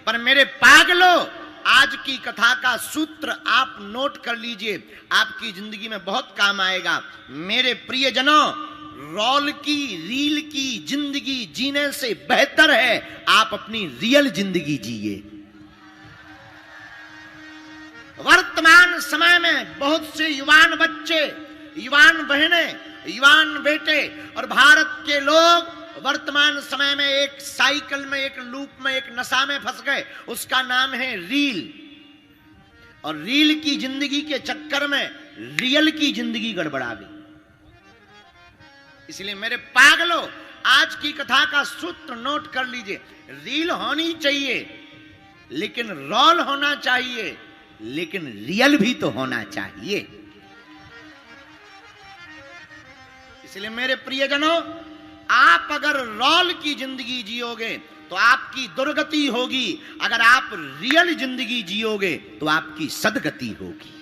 पर मेरे पागलों, आज की कथा का सूत्र आप नोट कर लीजिए, आपकी जिंदगी में बहुत काम आएगा। मेरे प्रियजनों, रोल की, रील की जिंदगी जीने से बेहतर है आप अपनी रियल जिंदगी जिए। वर्तमान समय में बहुत से युवान बच्चे, युवान बहनें, युवान बेटे और भारत के लोग वर्तमान समय में एक साइकिल में, एक लूप में, एक नशा में फंस गए। उसका नाम है रील। और रील की जिंदगी के चक्कर में रियल की जिंदगी गड़बड़ा गई। इसलिए मेरे पागलों, आज की कथा का सूत्र नोट कर लीजिए। रील होनी चाहिए, लेकिन रोल होना चाहिए, लेकिन रियल भी तो होना चाहिए। इसलिए मेरे प्रियजनों, आप अगर रोल की जिंदगी जियोगे तो आपकी दुर्गति होगी, अगर आप रियल जिंदगी जियोगे तो आपकी सदगति होगी।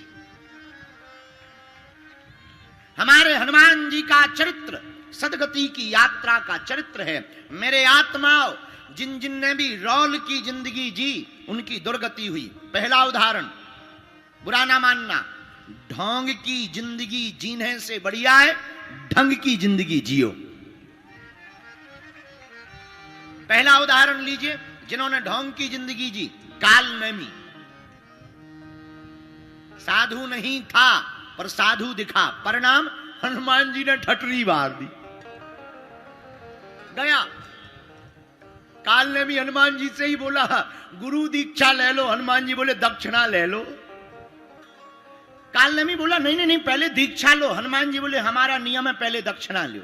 हमारे हनुमान जी का चरित्र सदगति की यात्रा का चरित्र है। मेरे आत्माओं, जिन जिन ने भी रोल की जिंदगी जी उनकी दुर्गति हुई। पहला उदाहरण, बुरा ना मानना, ढोंग की जिंदगी जीने से बढ़िया है ढंग की जिंदगी जियो। पहला उदाहरण लीजिए, जिन्होंने ढोंग की जिंदगी जी। काल नेमी साधु नहीं था पर साधु दिखा, परिणाम हनुमान जी ने ठटरी मार दी। गया काल नेमी हनुमान जी से ही बोला गुरु दीक्षा ले लो, हनुमान जी बोले दक्षिणा ले लो। काल नेमी बोला नहीं नहीं नहीं, पहले दीक्षा लो, हनुमान जी बोले हमारा नियम है पहले दक्षिणा लो।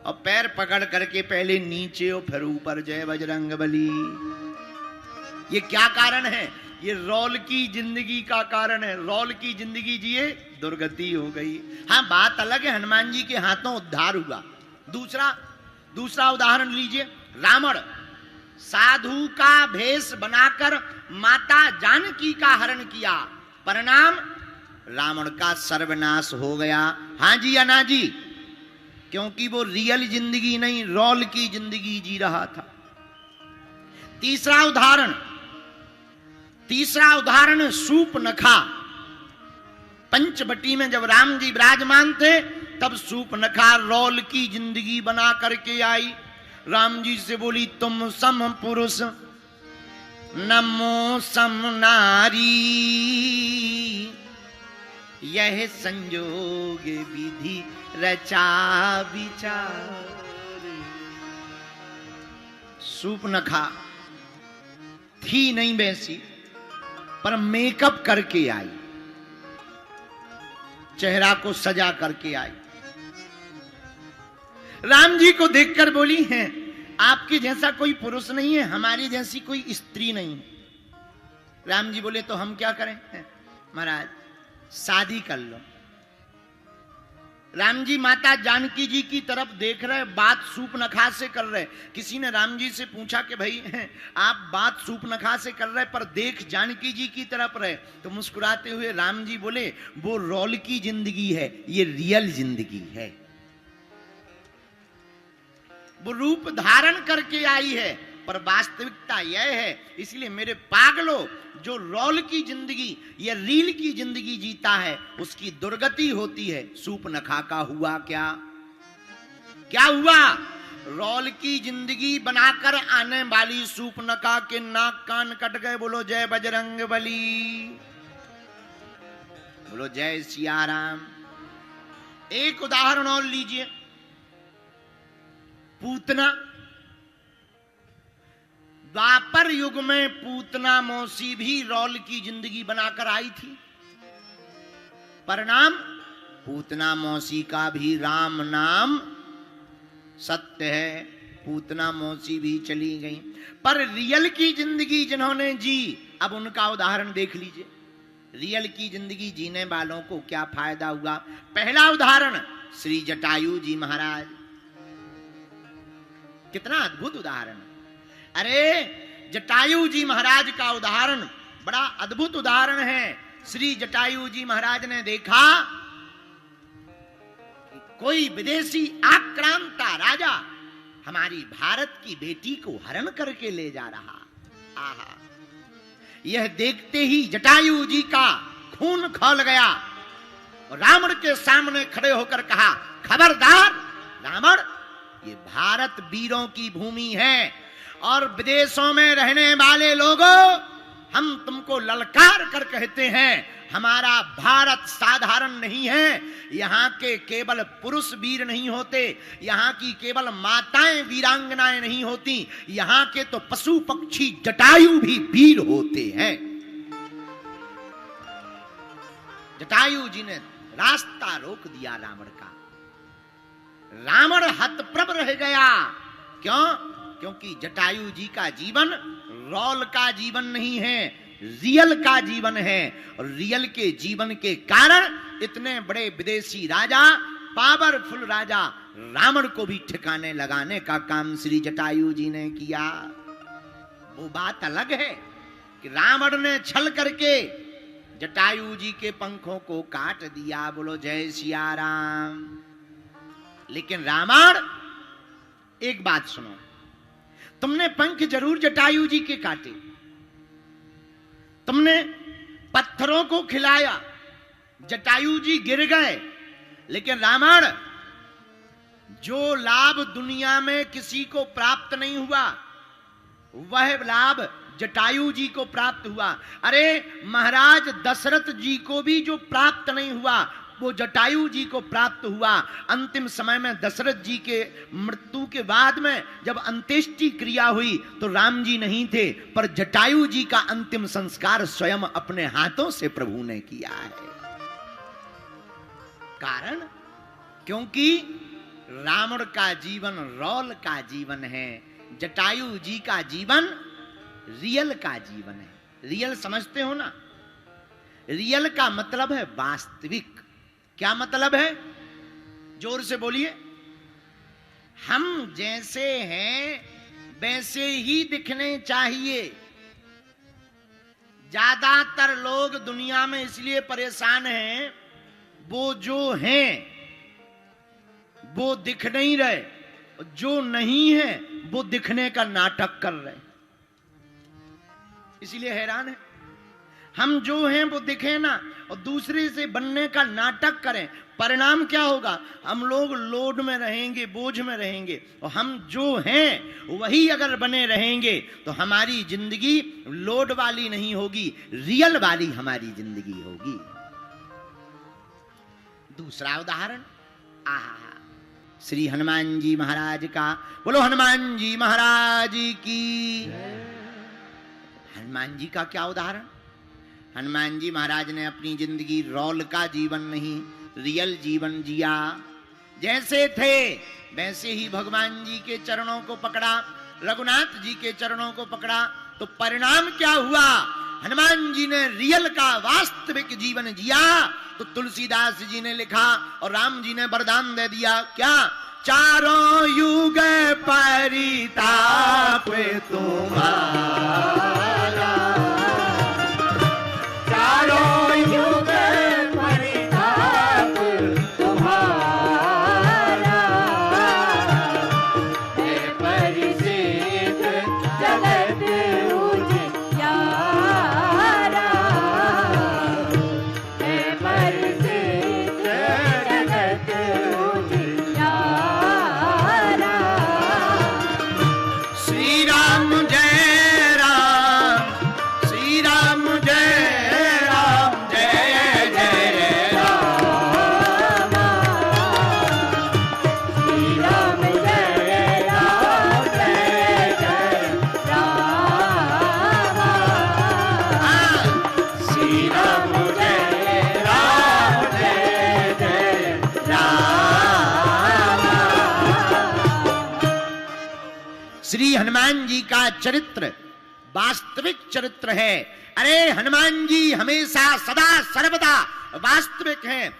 और पैर पकड़ करके पहले नीचे और फिर ऊपर, जय बजरंगबली। ये क्या कारण है? ये रोल की जिंदगी का कारण है। रोल की जिंदगी जिए, दुर्गति हो गई। हाँ, बात अलग है, हनुमान जी के हाथों उद्धार हुआ। दूसरा उदाहरण लीजिए, रावण साधु का भेष बनाकर माता जानकी का हरण किया, परिणाम रावण का सर्वनाश हो गया। हाँ जी या ना जी? क्योंकि वो रियल जिंदगी नहीं, रोल की जिंदगी जी रहा था। तीसरा उदाहरण सूपनखा। पंचवटी में जब राम जी विराजमान थे तब सूपनखा रोल की जिंदगी बना करके आई। राम जी से बोली तुम सम पुरुष नमो सम नारी, यह संजोग विधि रचा विचार। सूपनखा थी नहीं वैसी, पर मेकअप करके आई, चेहरा को सजा करके आई। राम जी को देखकर बोली है आपके जैसा कोई पुरुष नहीं है, हमारी जैसी कोई स्त्री नहीं है। राम जी बोले तो हम क्या करें? महाराज शादी कर लो। राम जी माता जानकी जी की तरफ देख रहे, बात सूपनखा से कर रहे। किसी ने राम जी से पूछा कि भाई आप बात सूपनखा से कर रहे पर देख जानकी जी की तरफ रहे, तो मुस्कुराते हुए राम जी बोले वो रोल की जिंदगी है, ये रियल जिंदगी है। वो रूप धारण करके आई है पर वास्तविकता यह है। इसलिए मेरे पागलों, जो रोल की जिंदगी या रील की जिंदगी जीता है उसकी दुर्गति होती है। सूपनखा का हुआ क्या हुआ? रोल की जिंदगी बनाकर आने वाली सूपनखा के नाक कान कट गए। बोलो जय बजरंगबली, बोलो जय सिया राम। एक उदाहरण और लीजिए, पूतना। द्वापर युग में पूतना मौसी भी रोल की जिंदगी बनाकर आई थी, परिणाम पूतना मौसी का भी राम नाम सत्य है। पूतना मौसी भी चली गई, पर रियल की जिंदगी जिन्होंने जी, अब उनका उदाहरण देख लीजिए। रियल की जिंदगी जीने वालों को क्या फायदा हुआ? पहला उदाहरण श्री जटायु जी महाराज। कितना अद्भुत उदाहरण! अरे जटायु जी महाराज का उदाहरण बड़ा अद्भुत उदाहरण है। श्री जटायु जी महाराज ने देखा कि कोई विदेशी आक्रांता राजा हमारी भारत की बेटी को हरण करके ले जा रहा। आहा, यह देखते ही जटायु जी का खून खौल गया और रावण के सामने खड़े होकर कहा, खबरदार रावण, ये भारत वीरों की भूमि है और विदेशों में रहने वाले लोगों, हम तुमको ललकार कर कहते हैं, हमारा भारत साधारण नहीं है। यहाँ के केवल पुरुष वीर नहीं होते, यहाँ की केवल माताएं वीरांगनाएं नहीं होती, यहाँ के तो पशु पक्षी जटायु भी वीर होते हैं। जटायु जी ने रास्ता रोक दिया रावण का। रावण हतप्रभ रह गया। क्यों? क्योंकि जटायु जी का जीवन रोल का जीवन नहीं है, रियल का जीवन है। और रियल के जीवन के कारण इतने बड़े विदेशी राजा, पावरफुल राजा रावण को भी ठिकाने लगाने का काम श्री जटायु जी ने किया। वो बात अलग है कि रावण ने छल करके जटायु जी के पंखों को काट दिया। बोलो जय सिया राम। लेकिन रावण, एक बात सुनो, तुमने पंख जरूर जटायु जी के काटे, तुमने पत्थरों को खिलाया, जटायु जी गिर गए, लेकिन रावण, जो लाभ दुनिया में किसी को प्राप्त नहीं हुआ वह लाभ जटायु जी को प्राप्त हुआ। अरे महाराज दशरथ जी को भी जो प्राप्त नहीं हुआ वो जटायु जी को प्राप्त हुआ। अंतिम समय में दशरथ जी के मृत्यु के बाद में जब अंत्येष्टि क्रिया हुई तो राम जी नहीं थे, पर जटायु जी का अंतिम संस्कार स्वयं अपने हाथों से प्रभु ने किया है। कारण, क्योंकि रावण का जीवन रोल का जीवन है, जटायु जी का जीवन रियल का जीवन है। रियल समझते हो ना? रियल का मतलब है वास्तविक। क्या मतलब है? जोर से बोलिए। हम जैसे हैं वैसे ही दिखने चाहिए। ज्यादातर लोग दुनिया में इसलिए परेशान हैं, वो जो हैं वो दिख नहीं रहे, जो नहीं है वो दिखने का नाटक कर रहे, इसीलिए हैरान है। हम जो हैं वो दिखे ना और दूसरे से बनने का नाटक करें, परिणाम क्या होगा? हम लोग लोड में रहेंगे, बोझ में रहेंगे। और हम जो हैं वही अगर बने रहेंगे तो हमारी जिंदगी लोड वाली नहीं होगी, रियल वाली हमारी जिंदगी होगी। दूसरा उदाहरण, आहा, श्री हनुमान जी महाराज का। बोलो हनुमान जी महाराज की। हनुमान जी का क्या उदाहरण? हनुमान जी महाराज ने अपनी जिंदगी रोल का जीवन नहीं, रियल जीवन जिया। जैसे थे वैसे ही भगवान जी के चरणों को पकड़ा, रघुनाथ जी के चरणों को पकड़ा, तो परिणाम क्या हुआ? हनुमान जी ने रियल का वास्तविक जीवन जिया। तो तुलसीदास जी ने लिखा और राम जी ने वरदान दे दिया, क्या? चारों युग परिताप तुम्हारा, चारों युग परिताप तुम्हारा, है परिसिद्ध जगत उजियारा, है परिसिद्ध जगत उजियारा। श्री राम जय राम, श्री राम जय राम, जय जय राम, श्री राम जय राम, जय जय राम, श्री राम जय राम, जय जय राम। श्री हनुमान जी का चरित्र वास्तविक चरित्र है। अरे हनुमान जी हमेशा सदा सर्वदा वास्तविक हैं।